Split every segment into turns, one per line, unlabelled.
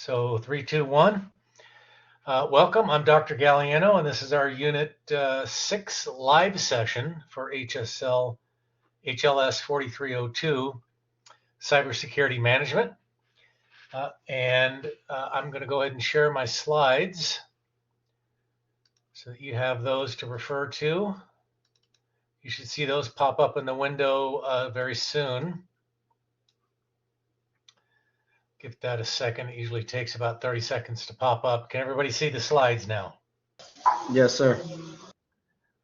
So 3, 2, 1. Welcome. I'm Dr. Galliano, and this is our Unit 6 live session for HLS 4302, Cybersecurity Management. I'm going to go ahead and share my slides so that you have those to refer to. You should see those pop up in the window very soon. Give that a second. It usually takes about 30 seconds to pop up. Can everybody see the slides now?
Yes, sir.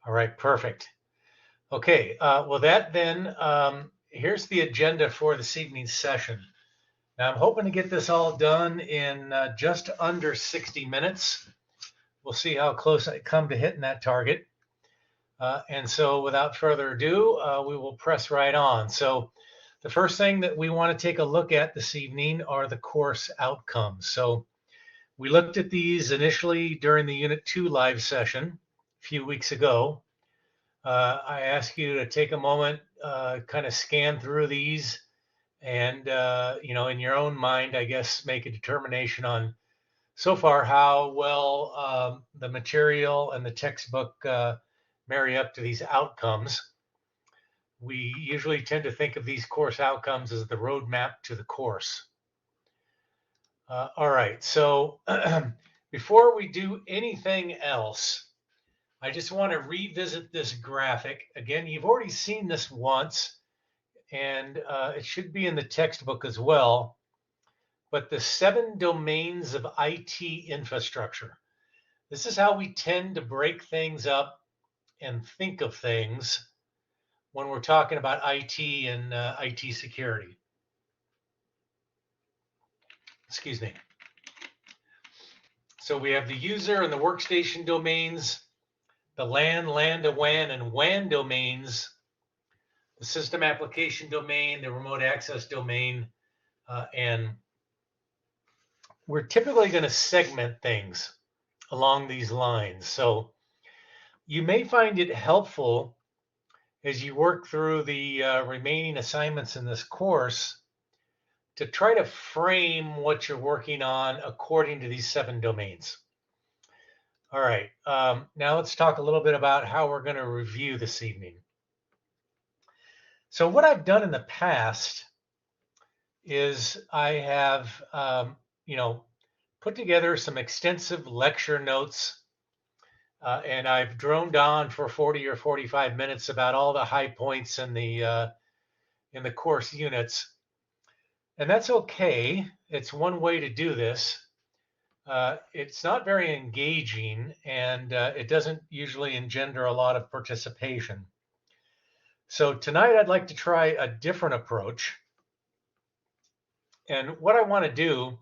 All right, perfect. Okay, here's the agenda for this evening's session. Now, I'm hoping to get this all done in just under 60 minutes. We'll see how close I come to hitting that target. And so without further ado, we will press right on. So the first thing that we want to take a look at this evening are the course outcomes. So we looked at these initially during the Unit 2 live session a few weeks ago. I ask you to take a moment, kind of scan through these and, in your own mind, I guess, make a determination on so far how well the material and the textbook marry up to these outcomes. We usually tend to think of these course outcomes as the roadmap to the course. All right, so before we do anything else, I just want to revisit this graphic. Again, you've already seen this once, and it should be in the textbook as well. But the 7 domains of IT infrastructure. This is how we tend to break things up and think of things when we're talking about IT and IT security. Excuse me. So we have the user and the workstation domains, the LAN, LAN-to-WAN, and WAN domains, the system application domain, the remote access domain, and we're typically going to segment things along these lines. So you may find it helpful as you work through the remaining assignments in this course to try to frame what you're working on according to these 7 domains. All right, now let's talk a little bit about how we're going to review this evening. So what I've done in the past is I have, put together some extensive lecture notes, and I've droned on for 40 or 45 minutes about all the high points in the course units. And that's okay. It's one way to do this. It's not very engaging, and it doesn't usually engender a lot of participation. So tonight I'd like to try a different approach. And what I want to do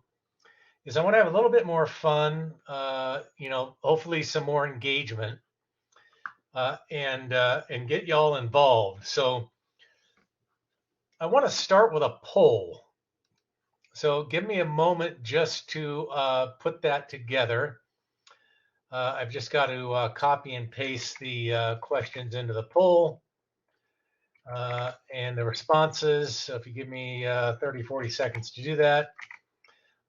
is I want to have a little bit more fun, hopefully some more engagement, and get y'all involved. So I want to start with a poll. So give me a moment just to put that together. I've just got to copy and paste the questions into the poll and the responses. So if you give me 30, 40 seconds to do that,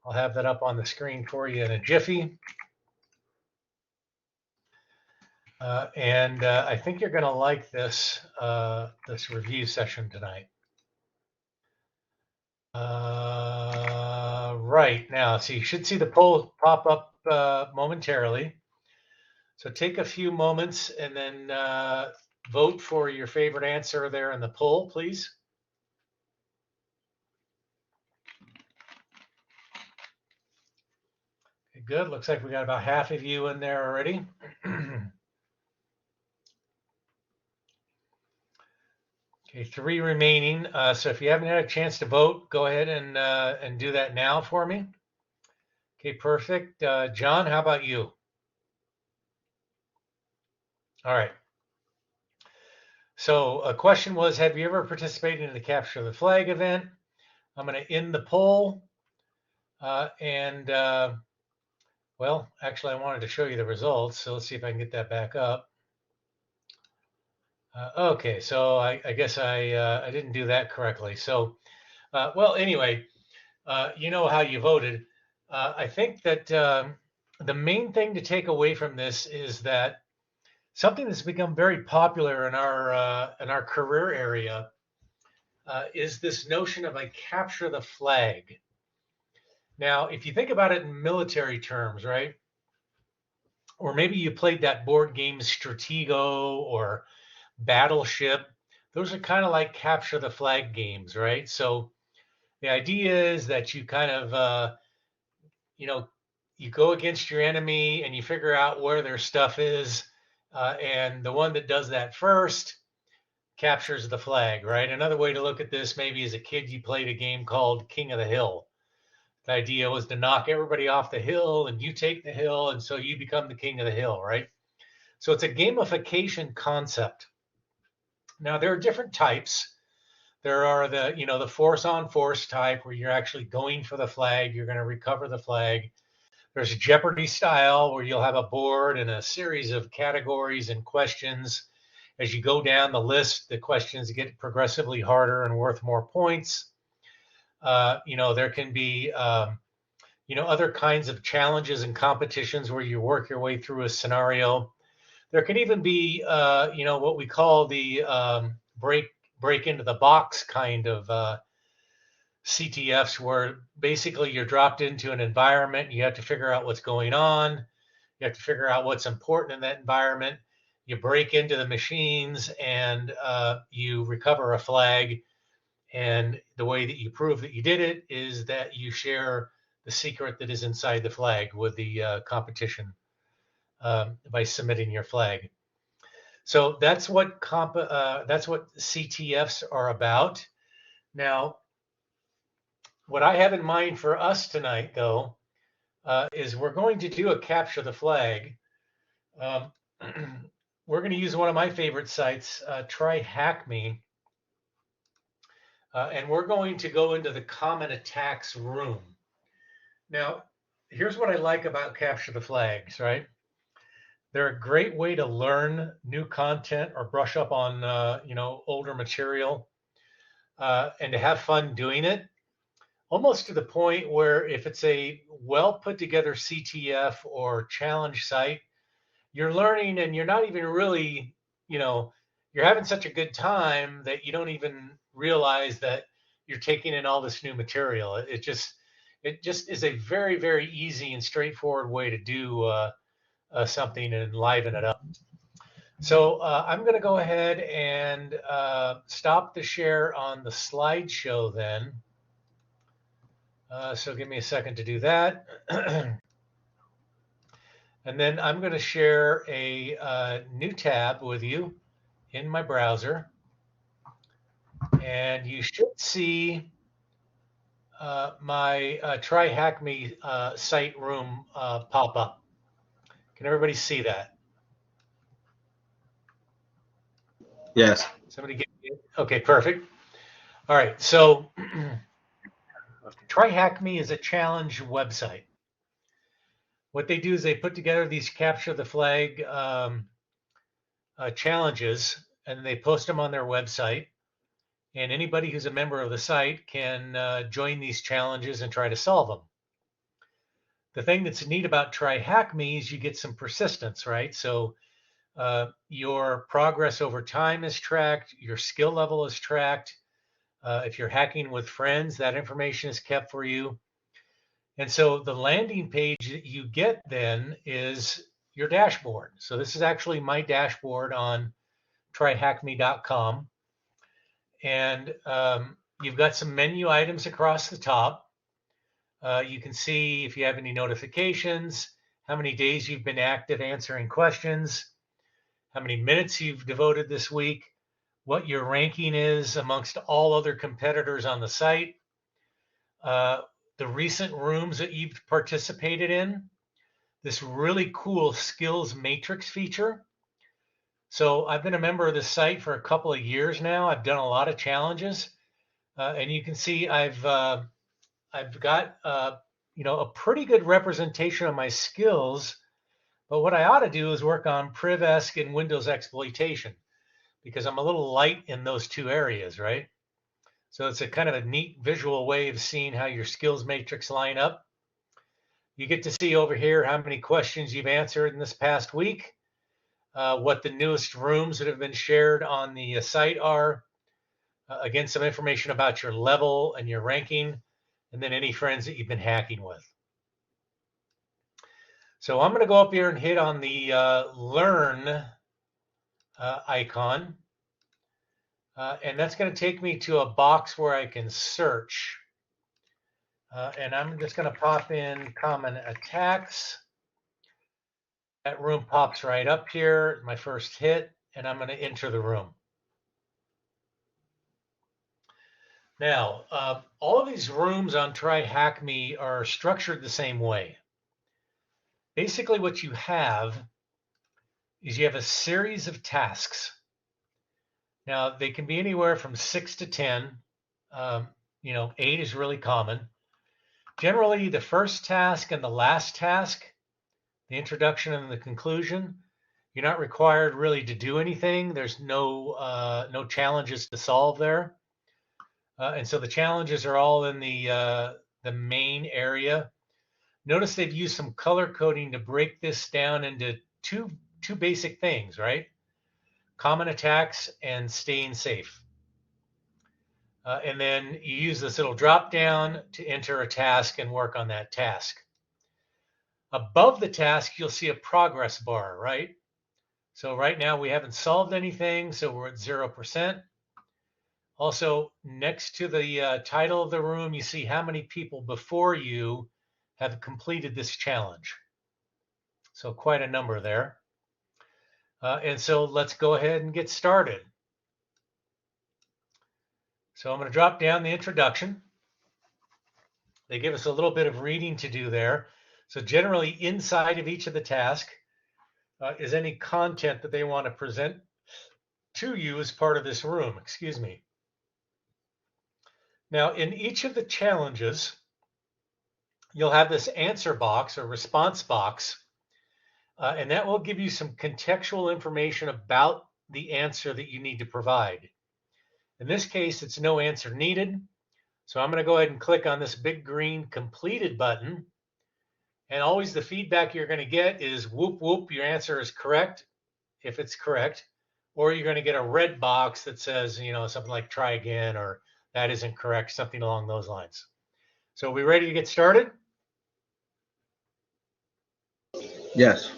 I'll have that up on the screen for you in a jiffy. I think you're going to like this review session tonight. Right now, so you should see the poll pop up momentarily. So take a few moments and then vote for your favorite answer there in the poll, please. Okay, good. Looks like we got about half of you in there already. Okay, 3 remaining. So if you haven't had a chance to vote, go ahead and do that now for me. Okay, perfect. John, how about you? All right. So a question was, have you ever participated in the Capture the Flag event? I'm going to end the poll. Well, actually, I wanted to show you the results. So let's see if I can get that back up. Okay, so I guess I didn't do that correctly. So, well, anyway, you know how you voted. I think that the main thing to take away from this is that something that's become very popular in our career area is this notion of a capture the flag. Now, if you think about it in military terms, right? Or maybe you played that board game Stratego or Battleship. Those are kind of like capture the flag games, right? So the idea is that you kind of, you know, you go against your enemy and you figure out where their stuff is. And the one that does that first captures the flag, right? Another way to look at this, maybe as a kid, you played a game called King of the Hill. The idea was to knock everybody off the hill and you take the hill. And so you become the king of the hill, right? So it's a gamification concept. Now, there are different types. There are the force on force type where you're actually going for the flag, you're going to recover the flag. There's Jeopardy style where you'll have a board and a series of categories and questions. As you go down the list, the questions get progressively harder and worth more points. There can be, other kinds of challenges and competitions where you work your way through a scenario. There can even be, what we call the break into the box kind of CTFs, where basically you're dropped into an environment. You have to figure out what's going on. You have to figure out what's important in that environment. You break into the machines and you recover a flag. And the way that you prove that you did it is that you share the secret that is inside the flag with the competition by submitting your flag. So that's what CTFs are about. Now, what I have in mind for us tonight, though, is we're going to do a capture the flag. We're going to use one of my favorite sites, Try Hack Me, and we're going to go into the common attacks room. Now, here's what I like about capture the flags, right? They're a great way to learn new content or brush up on older material, and to have fun doing it. Almost to the point where if it's a well put together CTF or challenge site, you're learning and you're not even really, you're having such a good time that you don't even realize that you're taking in all this new material. It just is a very, very easy and straightforward way to do something and liven it up. So I'm going to go ahead and stop the share on the slideshow then. So give me a second to do that. And then I'm going to share a new tab with you in my browser. And you should see my Try Hack Me site room pop up. Can everybody see that?
Yes.
Somebody get it? Okay, perfect. All right, so Try Hack Me is a challenge website. What they do is they put together these capture the flag challenges, and they post them on their website. And anybody who's a member of the site can join these challenges and try to solve them. The thing that's neat about Try Hack Me is you get some persistence, right? So your progress over time is tracked, your skill level is tracked. If you're hacking with friends, that information is kept for you. And so the landing page that you get then is your dashboard. So this is actually my dashboard on tryhackme.com. And you've got some menu items across the top. You can see if you have any notifications, how many days you've been active answering questions, how many minutes you've devoted this week, what your ranking is amongst all other competitors on the site, the recent rooms that you've participated in, this really cool skills matrix feature. So I've been a member of this site for a couple of years now. I've done a lot of challenges, and you can see I've got a pretty good representation of my skills. But what I ought to do is work on PrivEsc and Windows exploitation, because I'm a little light in those two areas, right? So it's a kind of a neat visual way of seeing how your skills matrix line up. You get to see over here how many questions you've answered in this past week, what the newest rooms that have been shared on the site are. Again, some information about your level and your ranking, and then any friends that you've been hacking with. So I'm going to go up here and hit on the Learn icon. And that's going to take me to a box where I can search. And I'm just going to pop in common attacks. That room pops right up here, my first hit, and I'm going to enter the room. Now, all of these rooms on Try Hack Me are structured the same way. Basically, what you have is you have a series of tasks. Now, they can be anywhere from 6 to 10. 8 is really common. Generally, the first task and the last task, the introduction and the conclusion, you're not required really to do anything. There's no challenges to solve there. And so the challenges are all in the main area. Notice they've used some color coding to break this down into two basic things, right? Common attacks and staying safe. And then you use this little drop down to enter a task and work on that task. Above the task, you'll see a progress bar, right? So right now we haven't solved anything, so we're at 0%. Also, next to the title of the room, you see how many people before you have completed this challenge. So quite a number there. And so let's go ahead and get started. So I'm going to drop down the introduction. They give us a little bit of reading to do there. So generally inside of each of the tasks is any content that they want to present to you as part of this room, excuse me. Now in each of the challenges, you'll have this answer box or response box, and that will give you some contextual information about the answer that you need to provide. In this case, it's no answer needed. So I'm going to go ahead and click on this big green completed button. And always the feedback you're going to get is whoop, whoop, your answer is correct, if it's correct. Or you're going to get a red box that says, something like try again, or that isn't correct, something along those lines. So are we ready to get started?
Yes.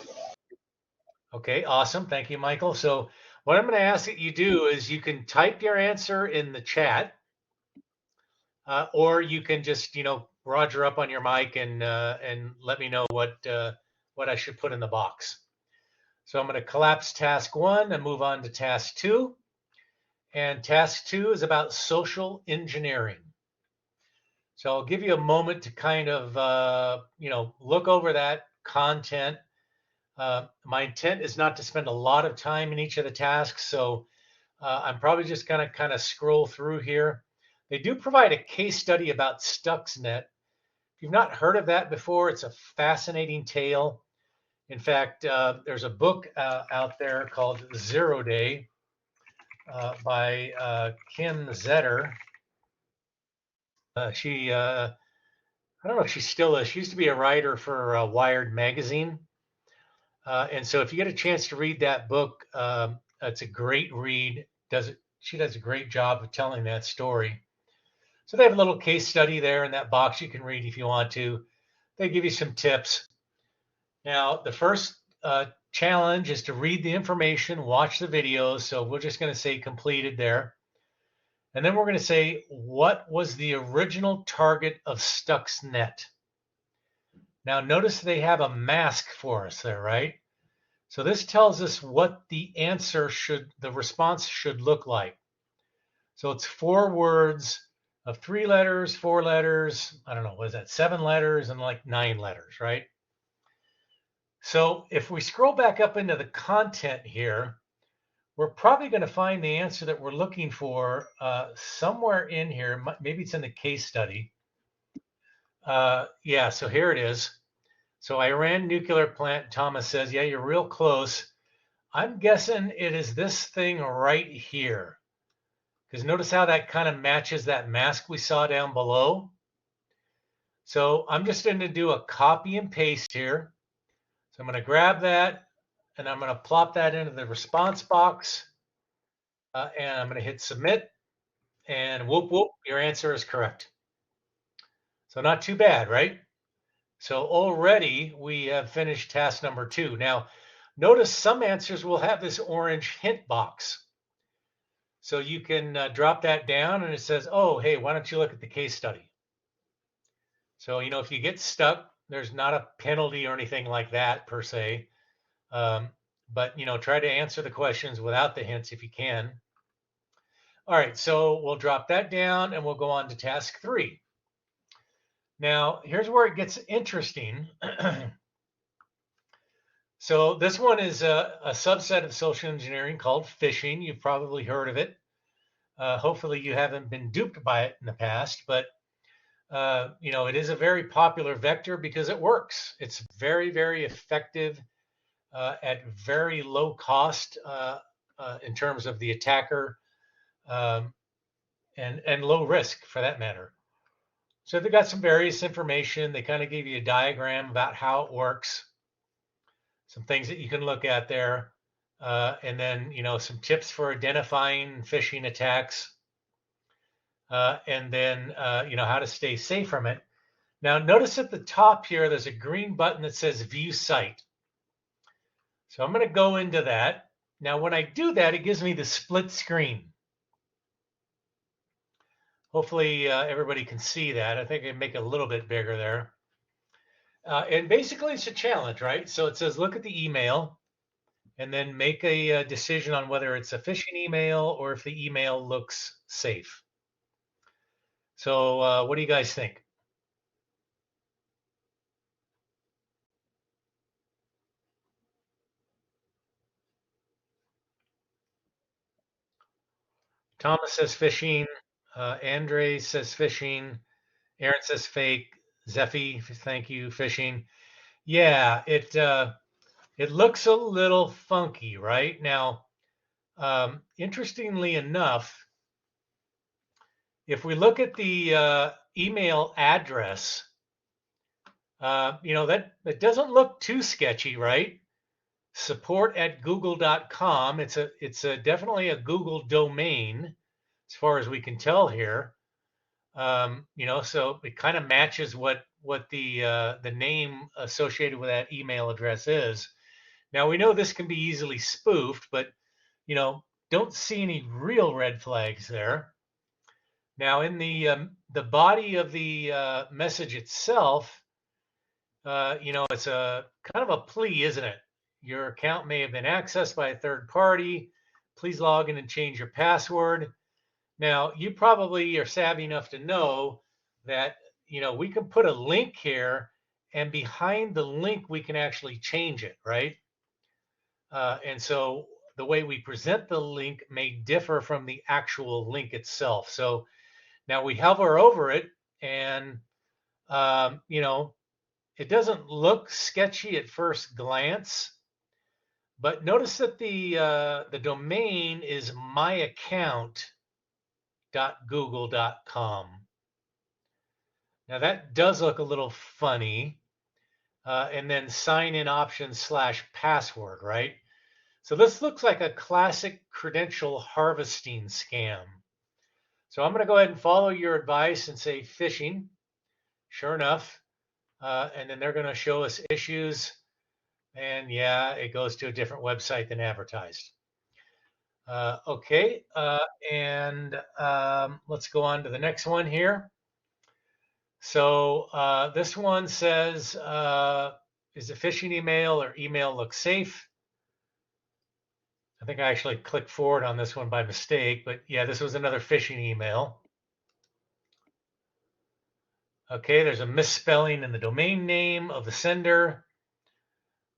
Okay, awesome. Thank you, Michael. So what I'm going to ask that you do is you can type your answer in the chat, or you can just, Roger up on your mic and let me know what I should put in the box. So I'm going to collapse task 1 and move on to task 2. And task 2 is about social engineering. So I'll give you a moment to kind of, look over that content. My intent is not to spend a lot of time in each of the tasks, so I'm probably just going to kind of scroll through here. They do provide a case study about Stuxnet. If you've not heard of that before, it's a fascinating tale. In fact, there's a book out there called 0 Day by Kim Zetter. I don't know if she still is. She used to be a writer for Wired magazine. And so if you get a chance to read that book, it's a great read. She does a great job of telling that story. So they have a little case study there in that box you can read if you want to. They give you some tips. Now, the first challenge is to read the information, watch the videos. So we're just going to say completed there. And then we're going to say, what was the original target of Stuxnet? Now, notice they have a mask for us there, right? So this tells us what the response should look like. So it's 4 words of 3 letters, 4 letters, I don't know, what is that, 7 letters and like 9 letters, right? So if we scroll back up into the content here, we're probably going to find the answer that we're looking for somewhere in here. Maybe it's in the case study. Yeah, so here it is. So Iran nuclear plant, Thomas says, yeah, you're real close. I'm guessing it is this thing right here. Because notice how that kind of matches that mask we saw down below. So I'm just going to do a copy and paste here. So I'm going to grab that and I'm going to plop that into the response box. And I'm going to hit submit, and whoop, whoop, your answer is correct. So not too bad, right? So already we have finished task number 2. Now, notice some answers will have this orange hint box. So you can drop that down and it says, oh, hey, why don't you look at the case study? So, if you get stuck, there's not a penalty or anything like that per se. But, try to answer the questions without the hints if you can. All right, so we'll drop that down and we'll go on to task 3. Now, here's where it gets interesting. So this one is a subset of social engineering called phishing. You've probably heard of it. Hopefully you haven't been duped by it in the past, but it is a very popular vector because it works. It's very, very effective at very low cost in terms of the attacker, and low risk for that matter. So they got some various information. They kind of give you a diagram about how it works, some things that you can look at there, and then some tips for identifying phishing attacks, and then how to stay safe from it. Now notice at the top here there's a green button that says View Site. So I'm going to go into that. Now when I do that, it gives me the split screen. Hopefully everybody can see that. I think I can make it a little bit bigger there. And basically it's a challenge, right? So it says look at the email and then make a decision on whether it's a phishing email or if the email looks safe. So what do you guys think? Thomas says phishing. Andre says phishing. Aaron says fake. Zephy, thank you, phishing. Yeah, it looks a little funky, right? Now, interestingly enough, if we look at the email address, that doesn't look too sketchy, right? support@google.com. It's definitely a Google domain, as far as we can tell here. So it kind of matches what the name associated with that email address is. Now we know this can be easily spoofed, but don't see any real red flags there. Now in the body of the message itself, it's a kind of a plea, isn't it? Your account may have been accessed by a third party. Please log in and change your password. Now, you probably are savvy enough to know that, we can put a link here, and behind the link, we can actually change it, right? And so the way we present the link may differ from the actual link itself. So now we hover over it, and, it doesn't look sketchy at first glance. But notice that the domain is myaccount.google.com. Now that does look a little funny. And then sign in options /password, right? So this looks like a classic credential harvesting scam. So I'm going to go ahead and follow your advice and say phishing. Sure enough. And then they're going to show us issues. And yeah, it goes to a different website than advertised. Okay, and let's go on to the next one here. So this one says, is a phishing email or email look safe? I think I actually clicked forward on this one by mistake, but yeah, this was another phishing email. Okay, there's a misspelling in the domain name of the sender.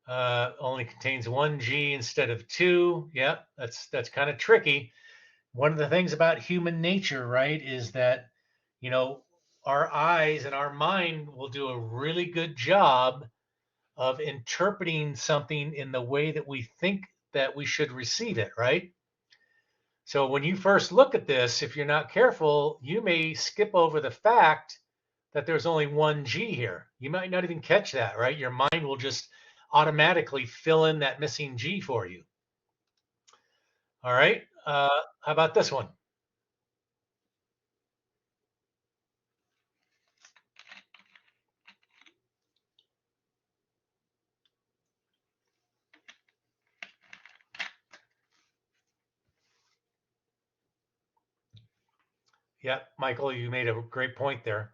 Only contains 1 G instead of 2. Yep, that's kind of tricky. One of the things about human nature, right, is that, our eyes and our mind will do a really good job of interpreting something in the way that we think that we should receive it, right? So when you first look at this, if you're not careful, you may skip over the fact that there's only one G here. You might not even catch that, right? Your mind will just automatically fill in that missing G for you. All right. How about this one? Yeah, Michael, you made a great point there.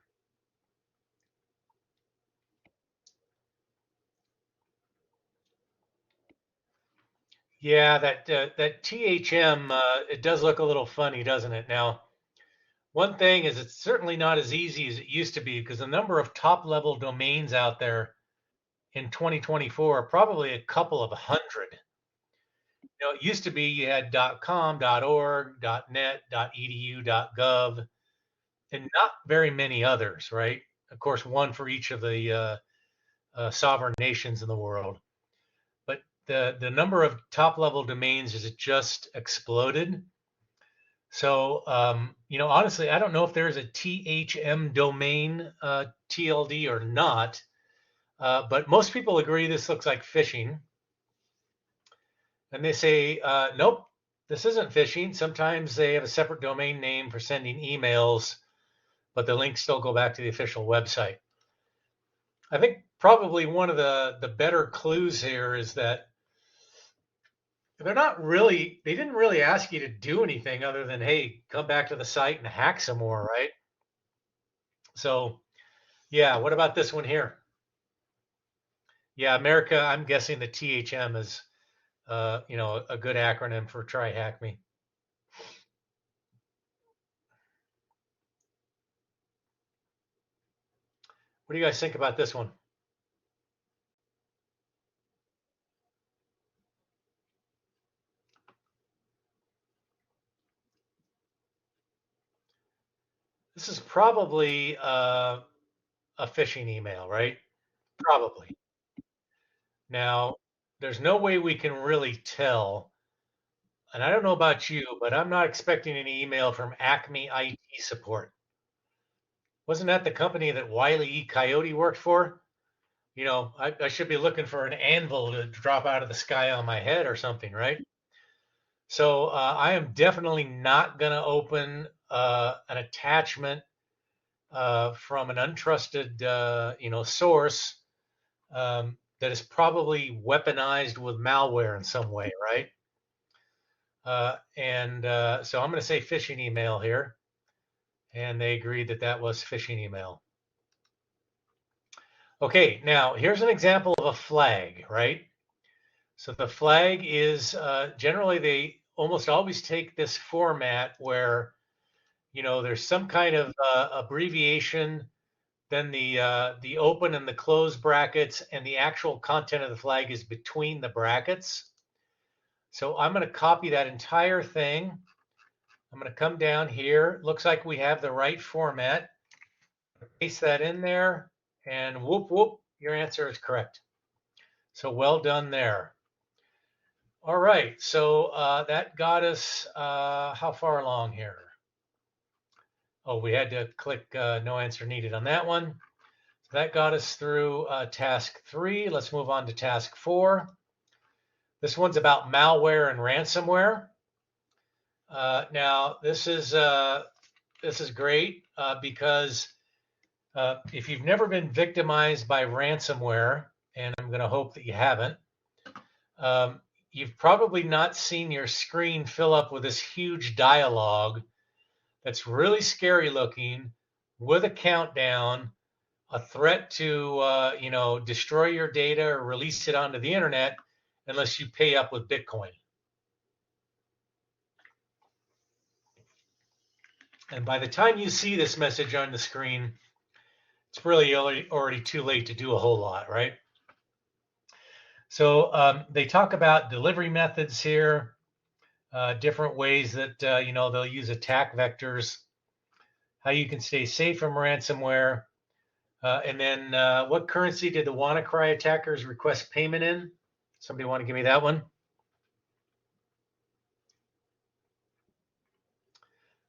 Yeah, that THM, it does look a little funny, doesn't it? Now, one thing is it's certainly not as easy as it used to be because the number of top level domains out there in 2024 are probably a couple of hundred. It used to be you had .com, .org, .net, .edu, .gov, and not very many others, right? Of course, one for each of the sovereign nations in the world. But the number of top level domains has just exploded. So, honestly, I don't know if there's a THM domain TLD or not, but most people agree this looks like phishing. And they say, nope, this isn't phishing. Sometimes they have a separate domain name for sending emails, but the links still go back to the official website. I think probably one of the better clues here is that they didn't really ask you to do anything other than, hey, come back to the site and hack some more, right? So, yeah, what about this one here? Yeah, America, I'm guessing the THM is, a good acronym for Try Hack Me. What do you guys think about this one? This is probably a phishing email, right? Probably. Now, there's no way we can really tell. And I don't know about you, but I'm not expecting any email from Acme IT support. Wasn't that the company that Wiley E. Coyote worked for? I should be looking for an anvil to drop out of the sky on my head or something, right? So I am definitely not going to open an attachment from an untrusted, source that is probably weaponized with malware in some way, right? And so I'm going to say phishing email here, and they agreed that that was phishing email. Okay, now here's an example of a flag, right? So the flag is generally they almost always take this format where there's some kind of abbreviation, then the open and the close brackets, and the actual content of the flag is between the brackets. So I'm going to copy that entire thing. I'm going to come down here. Looks like we have the right format. Paste that in there, and whoop, whoop, your answer is correct. So well done there. All right, so that got us how far along here? Oh, we had to click no answer needed on that one. So that got us through task 3. Let's move on to task 4. This one's about malware and ransomware. Now, this is great because if you've never been victimized by ransomware, and I'm going to hope that you haven't, you've probably not seen your screen fill up with this huge dialogue that's really scary looking with a countdown, a threat to, destroy your data or release it onto the internet unless you pay up with Bitcoin. And by the time you see this message on the screen, it's really already too late to do a whole lot, right? So they talk about delivery methods here, different ways that they'll use attack vectors, how you can stay safe from ransomware, and then what currency did the WannaCry attackers request payment in? Somebody want to give me that one?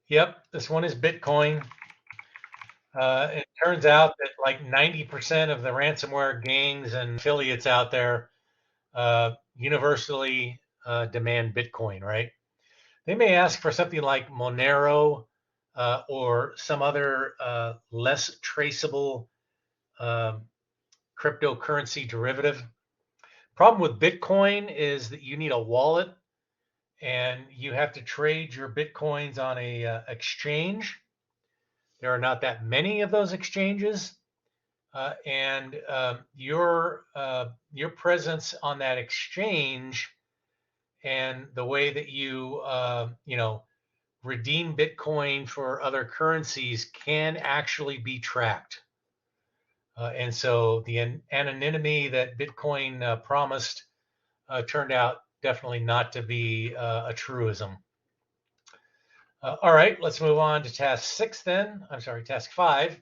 Yep, this one is Bitcoin. It turns out that like 90% of the ransomware gangs and affiliates out there universally demand Bitcoin, right? They may ask for something like Monero or some other less traceable um cryptocurrency derivative. Problem with Bitcoin is that you need a wallet and you have to trade your Bitcoins on a exchange. There are not that many of those exchanges, and your presence on that exchange and the way that you redeem Bitcoin for other currencies can actually be tracked. And so the anonymity that Bitcoin promised turned out definitely not to be a truism. All right, let's move on to task 6 then. I'm sorry, task 5,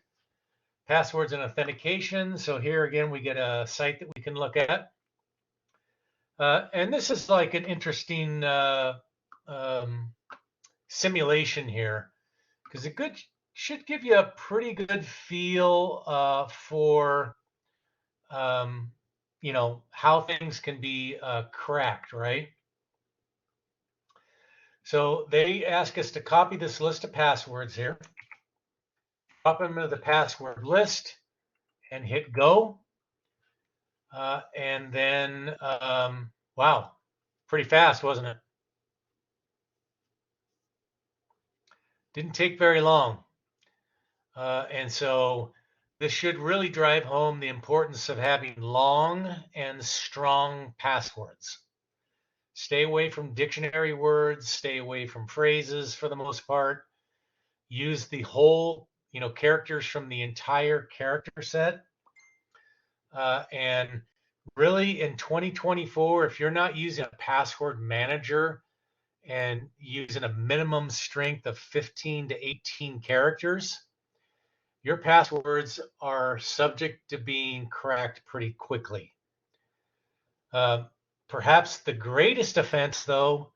passwords and authentication. So here again, we get a site that we can look at. And this is like an interesting um, simulation here because it should give you a pretty good feel for how things can be cracked, right? So they ask us to copy this list of passwords here, drop them into the password list, and hit go. And then, wow, pretty fast, wasn't it? Didn't take very long. And so this should really drive home the importance of having long and strong passwords. Stay away from dictionary words, stay away from phrases for the most part. Use the whole, characters from the entire character set. And really in 2024, if you're not using a password manager and using a minimum strength of 15 to 18 characters, your passwords are subject to being cracked pretty quickly. Perhaps the greatest offense, though,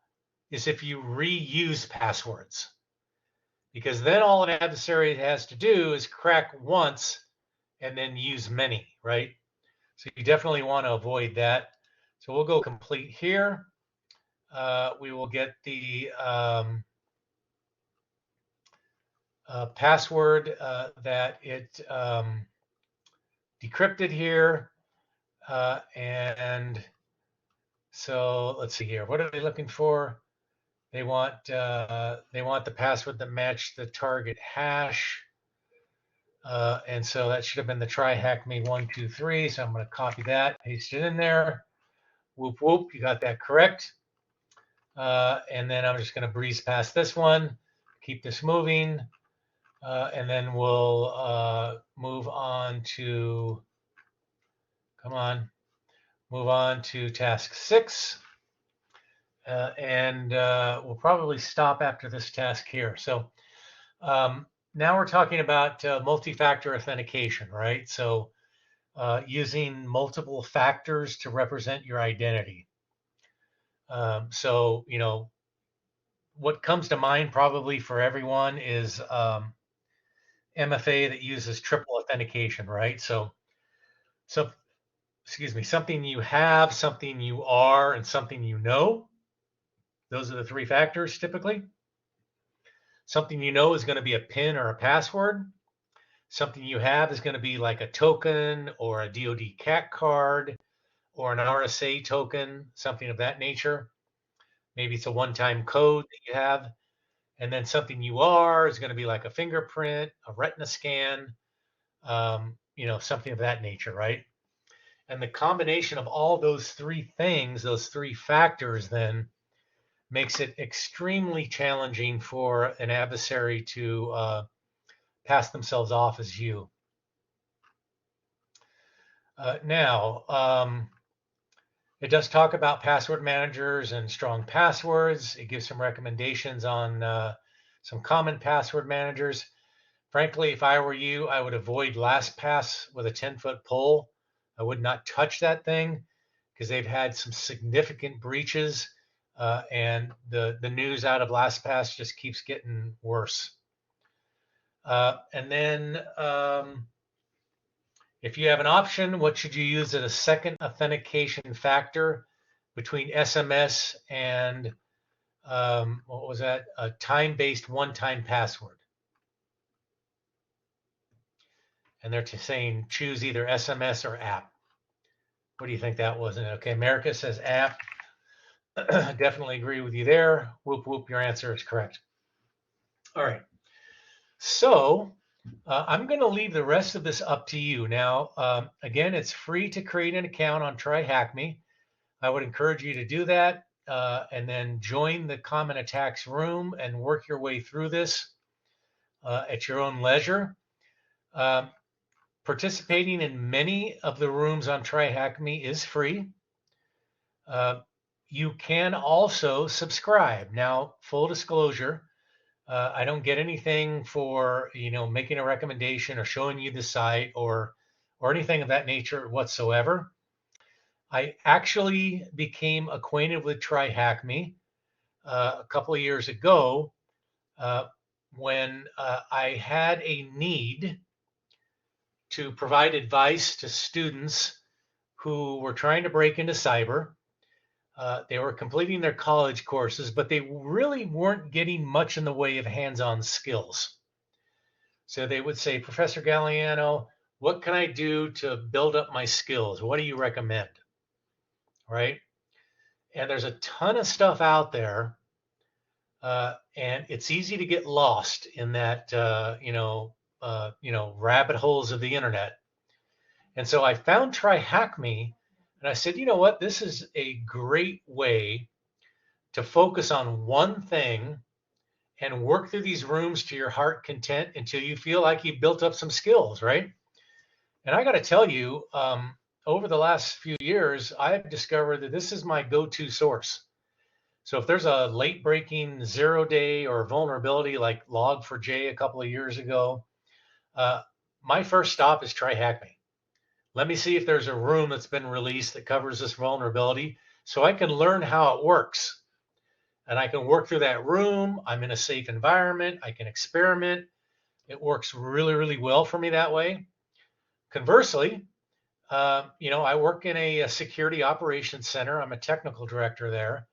is if you reuse passwords, because then all an adversary has to do is crack once and then use many, right? So you definitely want to avoid that. So we'll go complete here. We will get the password that it decrypted here. And so let's see here. What are they looking for? They want the password that matched the target hash. And so that should have been the try hack me 123. So I'm going to copy that, paste it in there. Whoop, whoop, you got that correct. And then I'm just going to breeze past this one, keep this moving, and then we'll move on to, move on to task 6. And we'll probably stop after this task here. So now we're talking about multi-factor authentication, right? So using multiple factors to represent your identity. So, what comes to mind probably for everyone is MFA that uses triple authentication, right? So, excuse me, something you have, something you are, and something you know. Those are the 3 factors typically. Something you know is going to be a PIN or a password. Something you have is going to be like a token or a DoD CAC card or an RSA token, something of that nature. Maybe it's a one-time code that you have. And then something you are is going to be like a fingerprint, a retina scan, something of that nature, right? And the combination of all those 3 things, those 3 factors, then makes it extremely challenging for an adversary to pass themselves off as you. Now, it does talk about password managers and strong passwords. It gives some recommendations on some common password managers. Frankly, if I were you, I would avoid LastPass with a 10-foot pole. I would not touch that thing because they've had some significant breaches, and the news out of LastPass just keeps getting worse. And then if you have an option, what should you use as a second authentication factor between SMS and what was that? A time-based one-time password. And they're saying choose either SMS or app. What do you think that was? Okay, America says app. Definitely agree with you there. Whoop, whoop, your answer is correct. All right. So I'm going to leave the rest of this up to you. Now, again, it's free to create an account on TryHackMe. I would encourage you to do that and then join the Common Attacks room and work your way through this at your own leisure. Participating in many of the rooms on TryHackMe is free. You can also subscribe. Now, full disclosure, I don't get anything for making a recommendation or showing you the site or anything of that nature whatsoever. I actually became acquainted with TryHackMe a couple of years ago when I had a need to provide advice to students who were trying to break into cyber. They were completing their college courses, but they really weren't getting much in the way of hands-on skills. So they would say, Professor Galliano, what can I do to build up my skills? What do you recommend? Right? And there's a ton of stuff out there, and it's easy to get lost in that, rabbit holes of the internet. And so I found TryHackMe, and I said, you know what? This is a great way to focus on one thing and work through these rooms to your heart content until you feel like you've built up some skills, right? And I got to tell you, over the last few years, I've discovered that this is my go-to source. So if there's a late breaking 0-day or vulnerability like Log4j a couple of years ago, my first stop is TryHackMe. Let me see if there's a room that's been released that covers this vulnerability so I can learn how it works. And I can work through that room. I'm in a safe environment. I can experiment. It works really, really well for me that way. Conversely, I work in a security operations center. I'm a technical director there.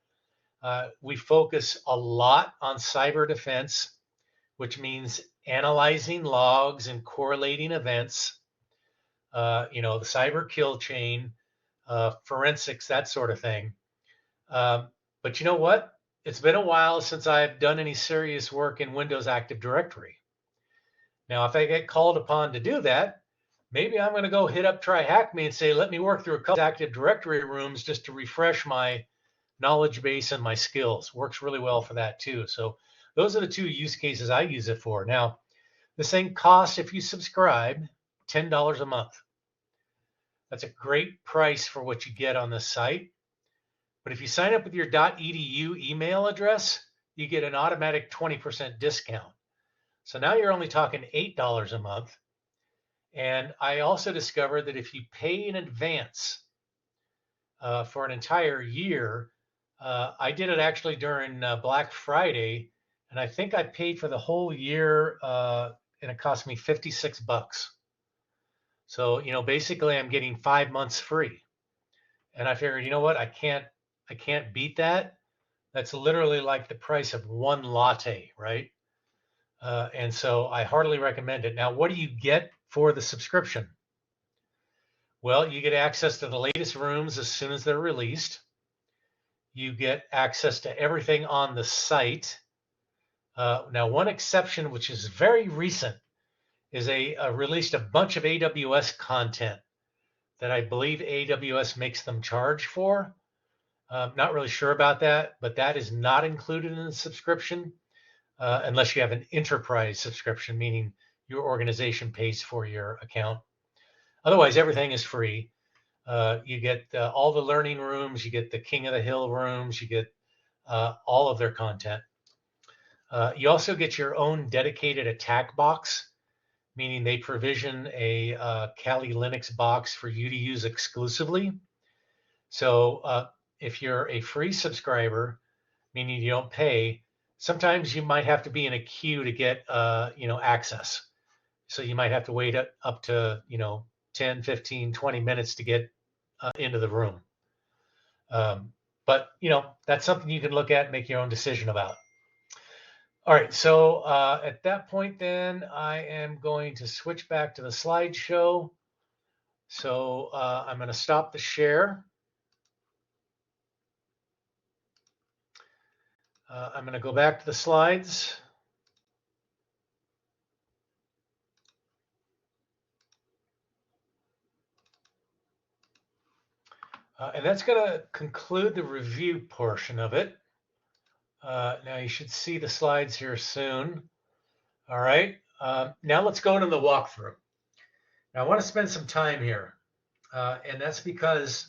We focus a lot on cyber defense, which means analyzing logs and correlating events, the cyber kill chain, forensics, that sort of thing. But you know what? It's been a while since I've done any serious work in Windows Active Directory. Now, if I get called upon to do that, maybe I'm going to go hit up TryHackMe and say, let me work through a couple Active Directory rooms just to refresh my knowledge base and my skills. Works really well for that too. So those are the two use cases I use it for. Now, this thing costs, if you subscribe, $10 a month. That's a great price for what you get on the site. But if you sign up with your .edu email address, you get an automatic 20% discount. So now you're only talking $8 a month. And I also discovered that if you pay in advance for an entire year, I did it actually during Black Friday, and I think I paid for the whole year, and it cost me $56. So, basically I'm getting 5 months free. And I figured, you know what, I can't beat that. That's literally like the price of one latte, right? And so I heartily recommend it. Now, what do you get for the subscription? Well, you get access to the latest rooms as soon as they're released. You get access to everything on the site. Now, one exception, which is very recent, is released a bunch of AWS content that I believe AWS makes them charge for. Not really sure about that, but that is not included in the subscription unless you have an enterprise subscription, meaning your organization pays for your account. Otherwise, everything is free. You get all the learning rooms, you get the King of the Hill rooms, you get all of their content. You also get your own dedicated attack box, meaning they provision a Kali Linux box for you to use exclusively. So if you're a free subscriber, meaning you don't pay, sometimes you might have to be in a queue to get access. So you might have to wait up to, 10, 15, 20 minutes to get into the room. But, that's something you can look at and make your own decision about. All right, so at that point, then I am going to switch back to the slideshow. So I'm going to stop the share. I'm going to go back to the slides. And that's going to conclude the review portion of it. Now you should see the slides here soon. All right, now let's go into the walkthrough. Now I want to spend some time here, and that's because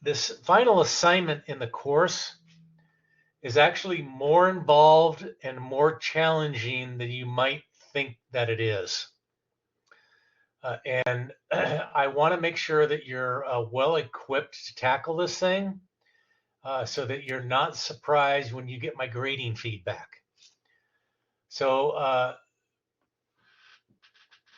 this final assignment in the course is actually more involved and more challenging than you might think that it is. And I want to make sure that you're well equipped to tackle this thing so that you're not surprised when you get my grading feedback. So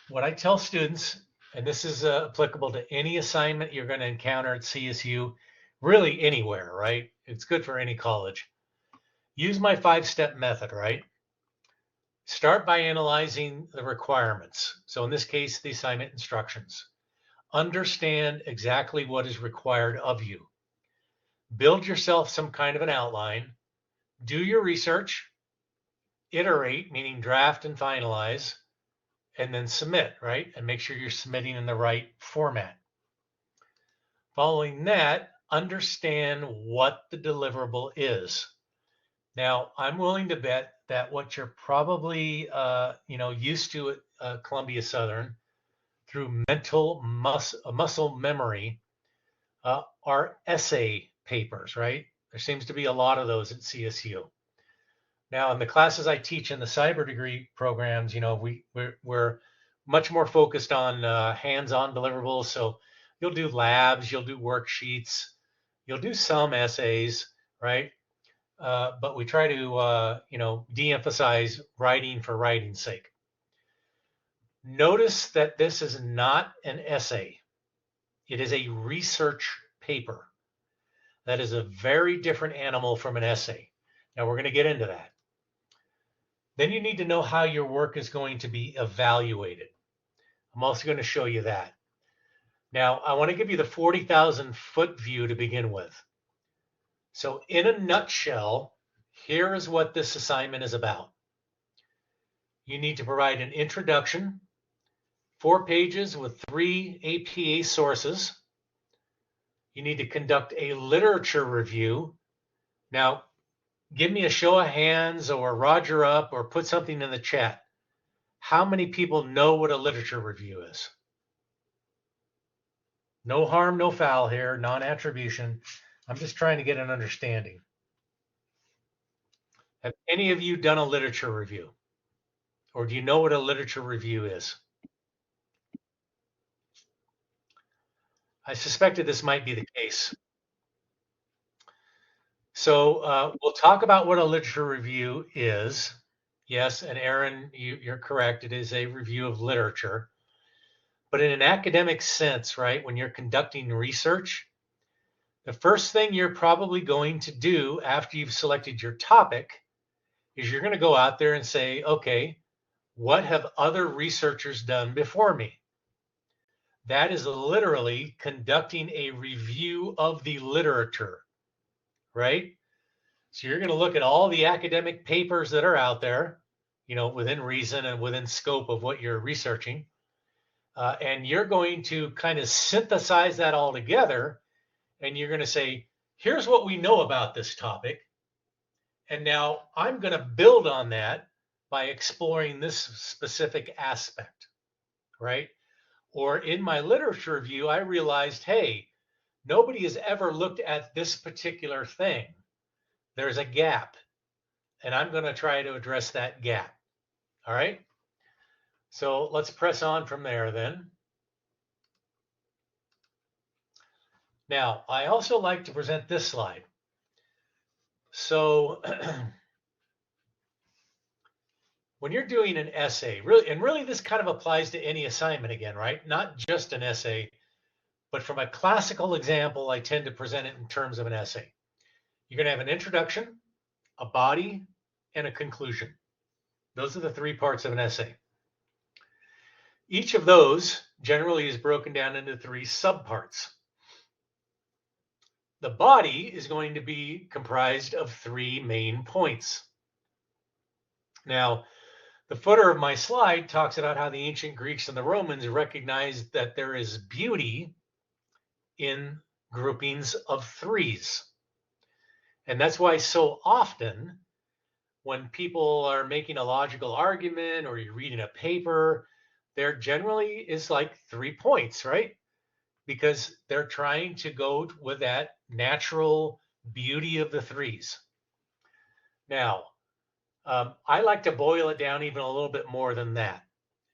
what I tell students, and this is applicable to any assignment you're going to encounter at CSU, really anywhere, right? It's good for any college. Use my 5-step method, right? Start by analyzing the requirements. So in this case, the assignment instructions. Understand exactly what is required of you. Build yourself some kind of an outline. Do your research. Iterate, meaning draft and finalize, and then submit, right? And make sure you're submitting in the right format. Following that, understand what the deliverable is. Now, I'm willing to bet that what you're probably used to at Columbia Southern through mental muscle memory are essay papers, right? There seems to be a lot of those at CSU. Now, in the classes I teach in the cyber degree programs, we're much more focused on hands-on deliverables. So you'll do labs, you'll do worksheets, you'll do some essays, right? But we try to, de-emphasize writing for writing's sake. Notice that this is not an essay. It is a research paper. That is a very different animal from an essay. Now we're going to get into that. Then you need to know how your work is going to be evaluated. I'm also going to show you that. Now, I want to give you the 40,000 foot view to begin with. So in a nutshell, here is what this assignment is about. You need to provide an introduction, 4 pages with 3 APA sources. You need to conduct a literature review. Now, give me a show of hands or Roger up or put something in the chat. How many people know what a literature review is? No harm, no foul here, non-attribution. I'm just trying to get an understanding. Have any of you done a literature review? Or do you know what a literature review is? I suspected this might be the case. So we'll talk about what a literature review is. Yes, and Aaron, you're correct. It is a review of literature. But in an academic sense, right, when you're conducting research, the first thing you're probably going to do after you've selected your topic is you're going to go out there and say, okay, what have other researchers done before me? That is literally conducting a review of the literature, right? So you're going to look at all the academic papers that are out there, within reason and within scope of what you're researching. And you're going to kind of synthesize that all together. And you're going to say, here's what we know about this topic. And now I'm going to build on that by exploring this specific aspect, right? Or in my literature review, I realized, hey, nobody has ever looked at this particular thing. There's a gap, and I'm going to try to address that gap. All right? So let's press on from there then. Now, I also like to present this slide. So when you're doing an essay, really this kind of applies to any assignment again, right? Not just an essay, but from a classical example, I tend to present it in terms of an essay. You're going to have an introduction, a body, and a conclusion. Those are the three parts of an essay. Each of those generally is broken down into three subparts. The body is going to be comprised of three main points. Now, the footer of my slide talks about how the ancient Greeks and the Romans recognized that there is beauty in groupings of threes. And that's why so often when people are making a logical argument or you're reading a paper, there generally is like 3 points, right? Because they're trying to go with that natural beauty of the threes. Now, I like to boil it down even a little bit more than that.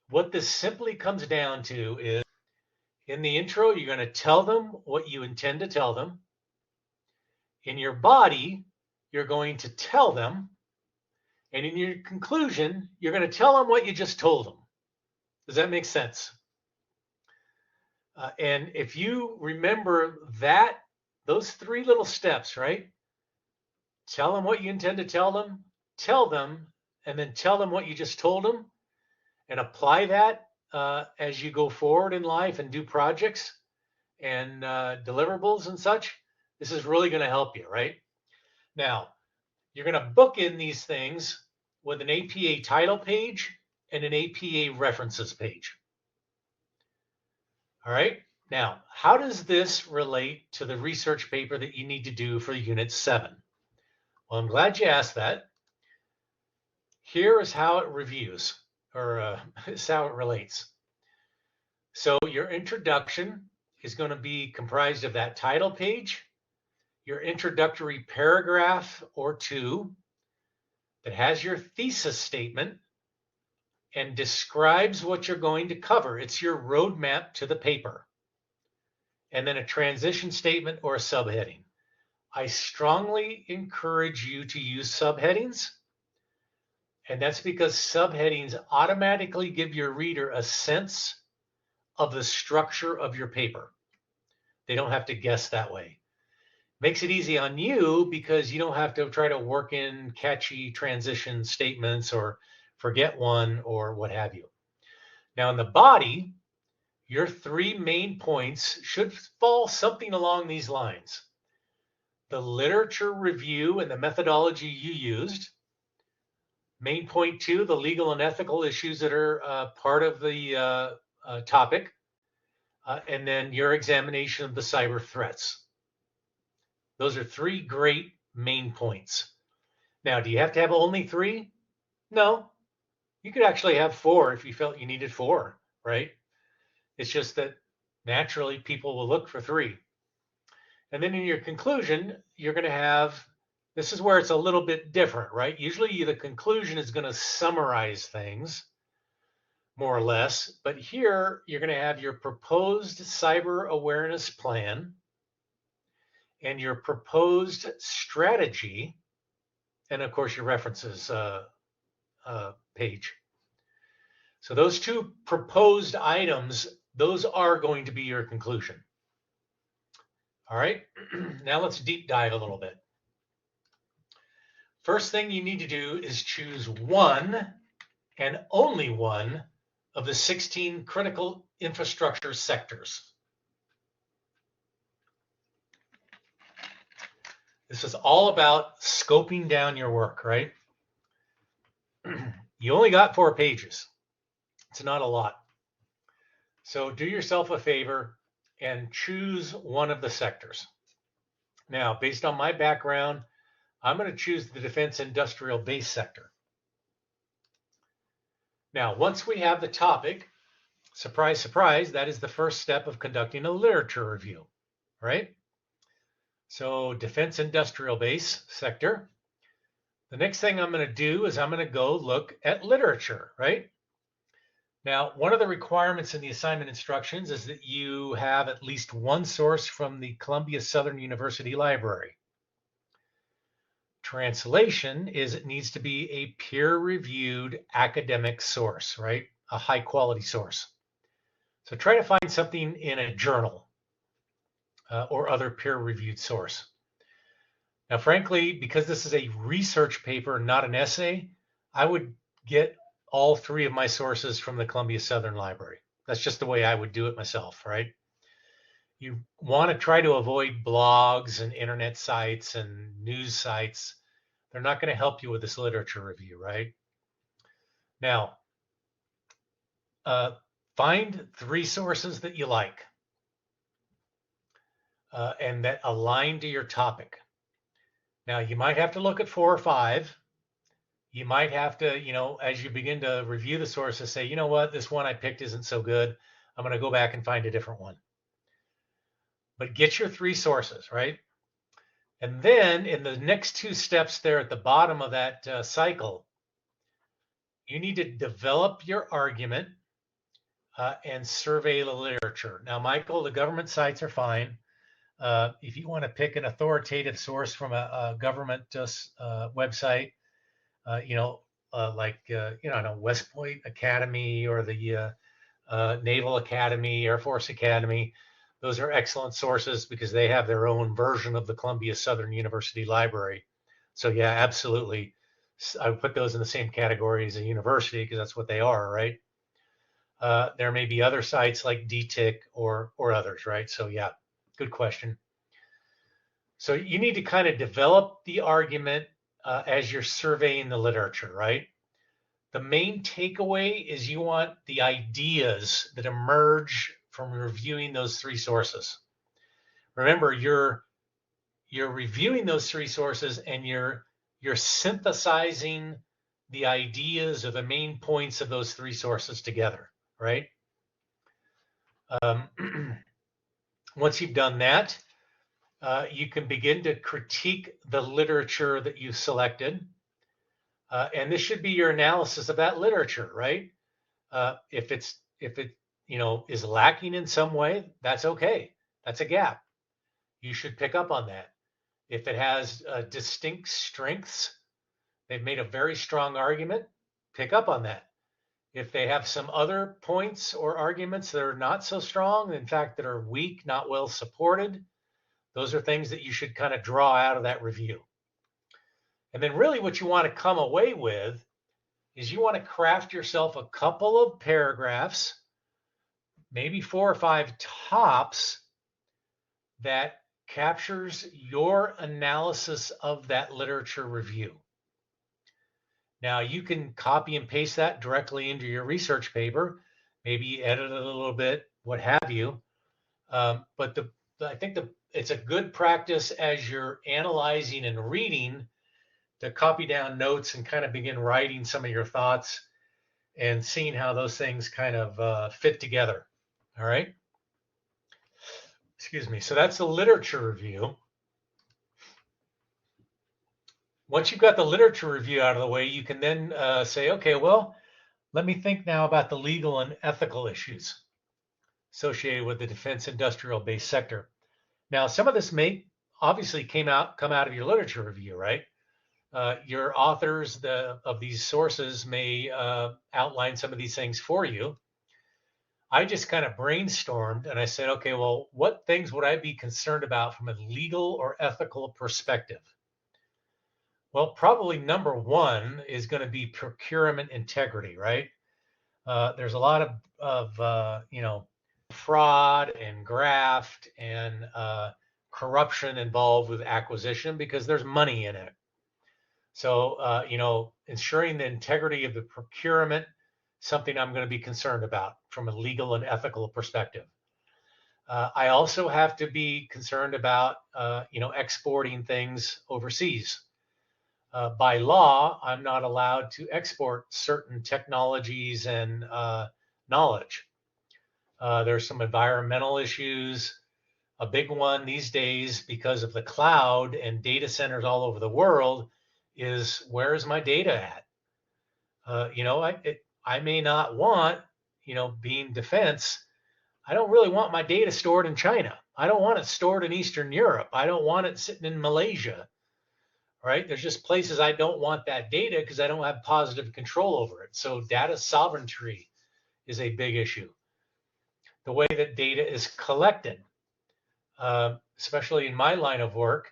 What this simply comes down to is in the intro, you're going to tell them what you intend to tell them. In your body, you're going to tell them. And in your conclusion, you're going to tell them what you just told them. Does that make sense? And if you remember that, those three little steps, right? Tell them what you intend to tell them, and then tell them what you just told them, and apply that as you go forward in life and do projects and deliverables and such. This is really going to help you, right? Now, you're going to book in these things with an APA title page and an APA references page. All right. Now, how does this relate to the research paper that you need to do for Unit 7? Well, I'm glad you asked that. Here is how it reviews, or is how it relates. So your introduction is going to be comprised of that title page, your introductory paragraph or two that has your thesis statement and describes what you're going to cover. It's your roadmap to the paper. And then a transition statement or a subheading. I strongly encourage you to use subheadings. And that's because subheadings automatically give your reader a sense of the structure of your paper. They don't have to guess that way. Makes it easy on you because you don't have to try to work in catchy transition statements or forget one or what have you. Now in the body, your three main points should fall something along these lines. The literature review and the methodology you used. Main point 2, the legal and ethical issues that are part of the topic. And then your examination of the cyber threats. Those are three great main points. Now, do you have to have only 3? No. You could actually have 4 if you felt you needed 4, right? It's just that naturally people will look for 3. And then in your conclusion, you're going to have, this is where it's a little bit different, right? Usually the conclusion is going to summarize things more or less, but here you're going to have your proposed cyber awareness plan and your proposed strategy, and of course your references page. So those 2 proposed items, those are going to be your conclusion. All right, now let's deep dive a little bit. First thing you need to do is choose one and only one of the 16 critical infrastructure sectors. This is all about scoping down your work, right? You only got 4 pages. It's not a lot. So do yourself a favor and choose one of the sectors. Now, based on my background, I'm going to choose the defense industrial base sector. Now, once we have the topic, surprise, surprise, that is the first step of conducting a literature review, right? So defense industrial base sector. The next thing I'm going to do is I'm going to go look at literature, right? Now, one of the requirements in the assignment instructions is that you have at least one source from the Columbia Southern University Library. Translation is it needs to be a peer-reviewed academic source, right? A high-quality source. So try to find something in a journal or other peer-reviewed source. Now, frankly, because this is a research paper, not an essay, I would get all three of my sources from the Columbia Southern Library. That's just the way I would do it myself, right? You want to try to avoid blogs and internet sites and news sites. They're not going to help you with this literature review, right? Now, find three sources that you like and that align to your topic. Now, you might have to look at 4 or 5. You might have to, as you begin to review the sources, say, you know what, this one I picked isn't so good. I'm going to go back and find a different one. But get your 3 sources, right? And then in the next 2 steps there at the bottom of that cycle, you need to develop your argument and survey the literature. Now, Michael, the government sites are fine. If you want to pick an authoritative source from a government website, West Point Academy or the Naval Academy, Air Force Academy, those are excellent sources because they have their own version of the Columbia Southern University Library. So yeah, absolutely. I would put those in the same category as a university because that's what they are, right? There may be other sites like DTIC or others, right? So yeah, good question. So you need to kind of develop the argument as you're surveying the literature, right? The main takeaway is you want the ideas that emerge from reviewing those 3 sources. Remember, you're reviewing those 3 sources and you're synthesizing the ideas or the main points of those 3 sources together, right? Once you've done that, you can begin to critique the literature that you've selected. And this should be your analysis of that literature, right? If it is lacking in some way, that's okay. That's a gap. You should pick up on that. If it has distinct strengths, they've made a very strong argument, pick up on that. If they have some other points or arguments that are not so strong, in fact, that are weak, not well supported, those are things that you should kind of draw out of that review. And then really what you want to come away with is you want to craft yourself a couple of paragraphs, maybe 4 or 5 tops, that captures your analysis of that literature review. Now you can copy and paste that directly into your research paper, maybe edit it a little bit, what have you. But I think it's a good practice as you're analyzing and reading to copy down notes and kind of begin writing some of your thoughts and seeing how those things kind of fit together. All right. Excuse me. So that's the literature review. Once you've got the literature review out of the way, you can then say, okay, well, let me think now about the legal and ethical issues associated with the defense industrial base sector. Now, some of this may obviously come out of your literature review, right? Your authors of these sources may outline some of these things for you. I just kind of brainstormed and I said, okay, well, what things would I be concerned about from a legal or ethical perspective? Well, probably number 1 is going to be procurement integrity, right? There's a lot of fraud and graft and corruption involved with acquisition because there's money in it. So, ensuring the integrity of the procurement, something I'm going to be concerned about from a legal and ethical perspective. I also have to be concerned about, exporting things overseas. By law, I'm not allowed to export certain technologies and knowledge. There's some environmental issues. A big one these days because of the cloud and data centers all over the world is, where is my data at? I may not want, being defense, I don't really want my data stored in China. I don't want it stored in Eastern Europe. I don't want it sitting in Malaysia. right? There's just places I don't want that data because I don't have positive control over it. So data sovereignty is a big issue. The way that data is collected, especially in my line of work,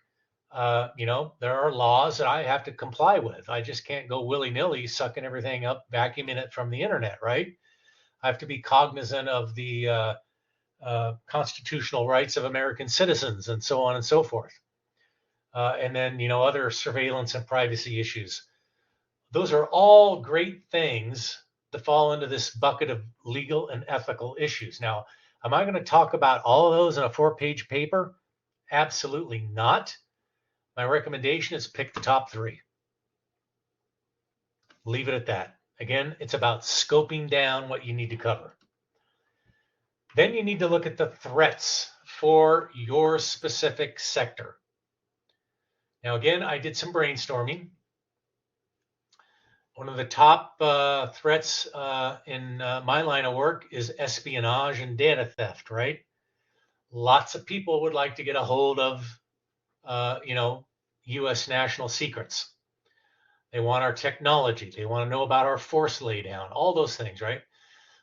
there are laws that I have to comply with. I just can't go willy-nilly sucking everything up, vacuuming it from the internet, right? I have to be cognizant of the constitutional rights of American citizens and so on and so forth. And then, other surveillance and privacy issues. Those are all great things that fall into this bucket of legal and ethical issues. Now, am I going to talk about all of those in a 4-page paper? Absolutely not. My recommendation is pick the top 3. Leave it at that. Again, it's about scoping down what you need to cover. Then you need to look at the threats for your specific sector. Now, again, I did some brainstorming. One of the top threats in my line of work is espionage and data theft, right? Lots of people would like to get a hold of, U.S. national secrets. They want our technology. They want to know about our force laydown, all those things, right?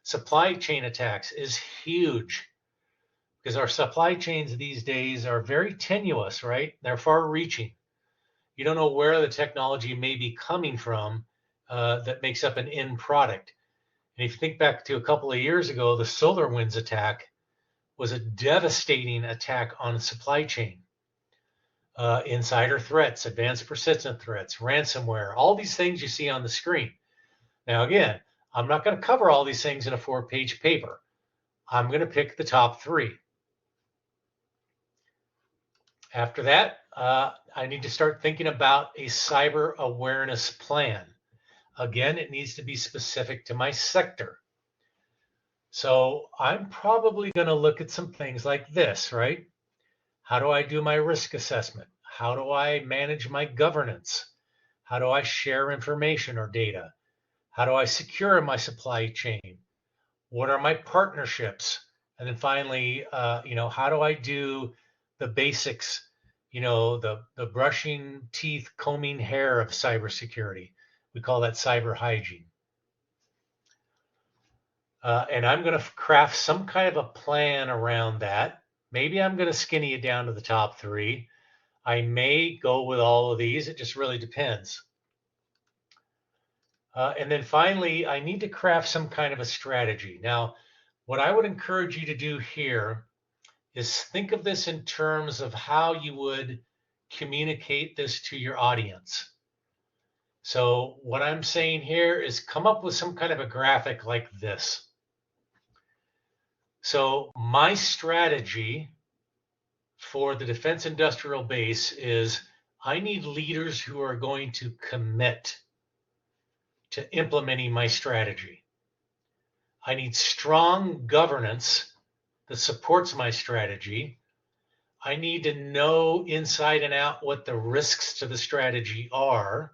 Supply chain attacks is huge because our supply chains these days are very tenuous, right? They're far reaching. You don't know where the technology may be coming from that makes up an end product. And if you think back to a couple of years ago, the SolarWinds attack was a devastating attack on supply chain. Insider threats, advanced persistent threats, ransomware, all these things you see on the screen. Now, again, I'm not going to cover all these things in a 4-page paper. I'm going to pick the top 3. After that, I need to start thinking about a cyber awareness plan. Again, it needs to be specific to my sector. So I'm probably going to look at some things like this, right? How do I do my risk assessment? How do I manage my governance? How do I share information or data? How do I secure my supply chain? What are my partnerships? And then finally, how do I do the basics, the brushing teeth, combing hair of cybersecurity? We call that cyber hygiene. And I'm going to craft some kind of a plan around that. Maybe I'm going to skinny it down to the top 3. I may go with all of these. It just really depends. And then finally, I need to craft some kind of a strategy. Now, what I would encourage you to do here is think of this in terms of how you would communicate this to your audience. So what I'm saying here is come up with some kind of a graphic like this. So my strategy for the defense industrial base is I need leaders who are going to commit to implementing my strategy. I need strong governance that supports my strategy. I need to know inside and out what the risks to the strategy are.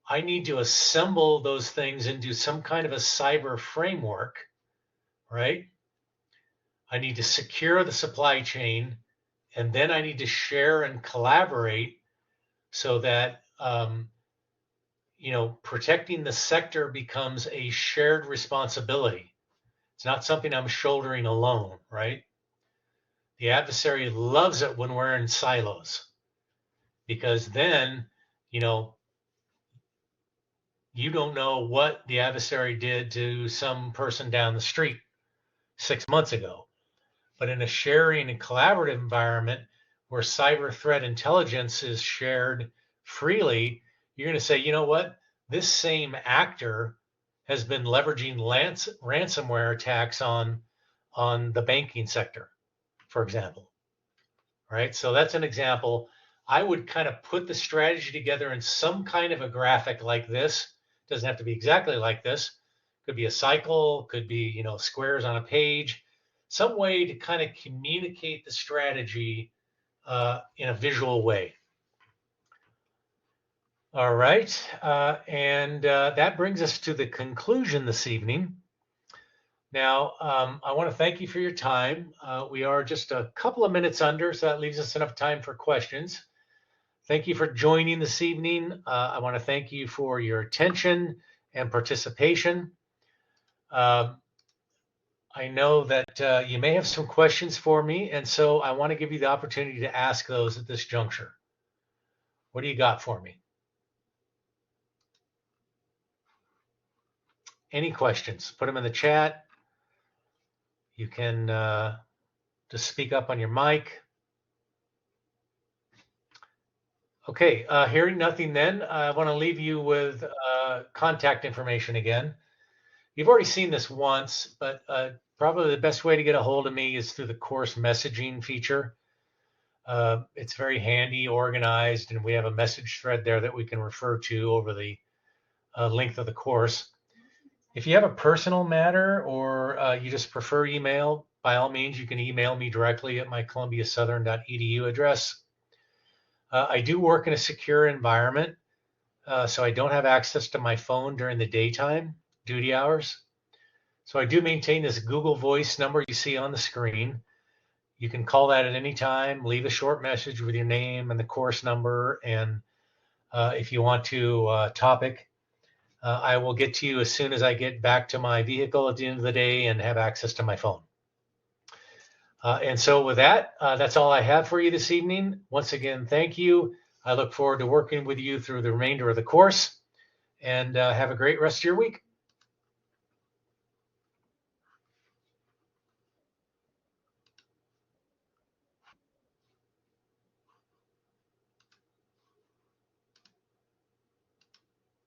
I need to assemble those things into some kind of a cyber framework, right? I need to secure the supply chain, and then I need to share and collaborate so that protecting the sector becomes a shared responsibility. It's not something I'm shouldering alone, right? The adversary loves it when we're in silos because then, you don't know what the adversary did to some person down the street 6 months ago. But in a sharing and collaborative environment where cyber threat intelligence is shared freely, you're going to say, you know what? This same actor has been leveraging ransomware attacks on the banking sector, for example. Right? So that's an example. I would kind of put the strategy together in some kind of a graphic like this. It doesn't have to be exactly like this. Could be a cycle, could be, squares on a page, some way to kind of communicate the strategy in a visual way. All right, and that brings us to the conclusion this evening. Now, I want to thank you for your time. We are just a couple of minutes under, so that leaves us enough time for questions. Thank you for joining this evening. I want to thank you for your attention and participation. I know that you may have some questions for me, and so I want to give you the opportunity to ask those at this juncture. What do you got for me? Any questions? Put them in the chat. You can just speak up on your mic. Okay, hearing nothing then, I want to leave you with contact information again. You've already seen this once, but probably the best way to get a hold of me is through the course messaging feature. It's very handy, organized, and we have a message thread there that we can refer to over the length of the course. If you have a personal matter or you just prefer email, by all means, you can email me directly at my columbiasouthern.edu address. I do work in a secure environment, so I don't have access to my phone during the daytime duty hours. So I do maintain this Google Voice number you see on the screen. You can call that at any time, leave a short message with your name and the course number, and if you want to topic, I will get to you as soon as I get back to my vehicle at the end of the day and have access to my phone. And so with that, that's all I have for you this evening. Once again, thank you. I look forward to working with you through the remainder of the course, and have a great rest of your week.